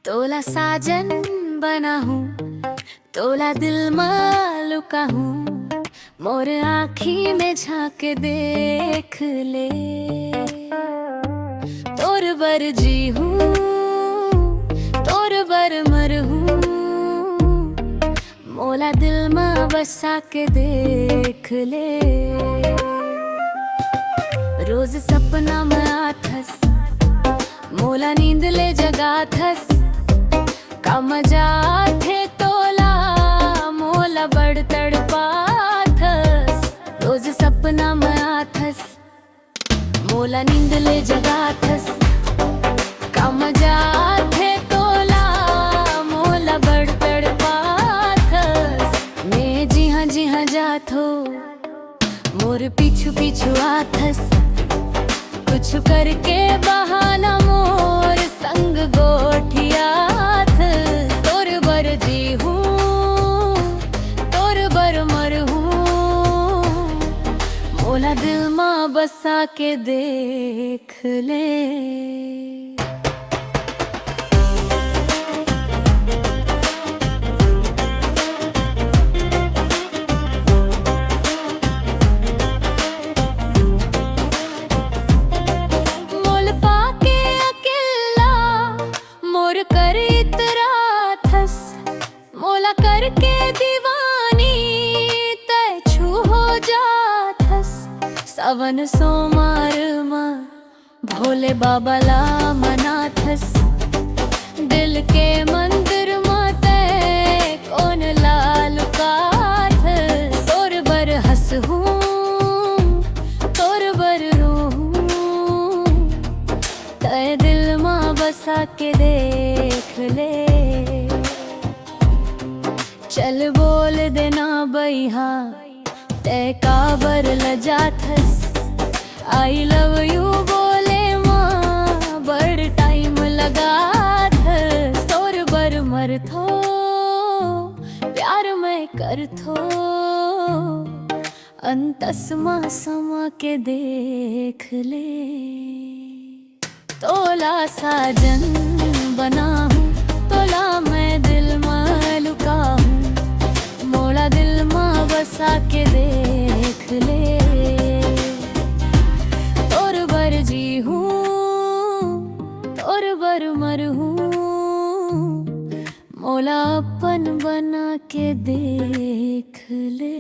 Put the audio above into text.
तोला साजन बना हूँ, तोला दिल मालूका हूँ। मोर आँखी में झांक देख ले, तोर बर जी हूँ, तोर बर मर हूँ। मोला दिल में बसा के देख ले। रोज सपना में आथस, मोला नींद ले जगाथस। का मजा थे तोला, मोला बड़ तड़पाथस। रोज सपना में आथस, मोला नींद ले जगाथस। का मजा थे तोला, मोला बड़ तड़पाथस। मैं जी हाँ जाथो, मोर पीछू पीछू आथस। कुछ करके बहाना मोर संग गोठियाथ। तोर बर जी हूँ, तोर बर मर हूँ। मोला दिल माँ बसा के देख ले। मोला करके दीवानी तय छू हो जाथस। सावन सोमार माँ भोले बाबा ला मनाथस। दिल के मंदिर माँ तय कौन लाल काथस। तोर बर हंस हूँ, तोर बर रो हूँ। तय दिल माँ बसा के देख ले। चल बोल देना बैहा, तय काबर लजाथस। आई लव यू बोले माँ बड़ टाइम लगाथस। तोर बर मर थो, प्यार मैं कर थो। अंतस माँ समा के देख ले। तोला साजन बना हूँ, तोला मैं दिल मालूका हूँ। मोला दिल माँ बसा के देख ले। तोर बर जी हूँ, तोर बर मर हूँ। मोला अपन बना के देख ले।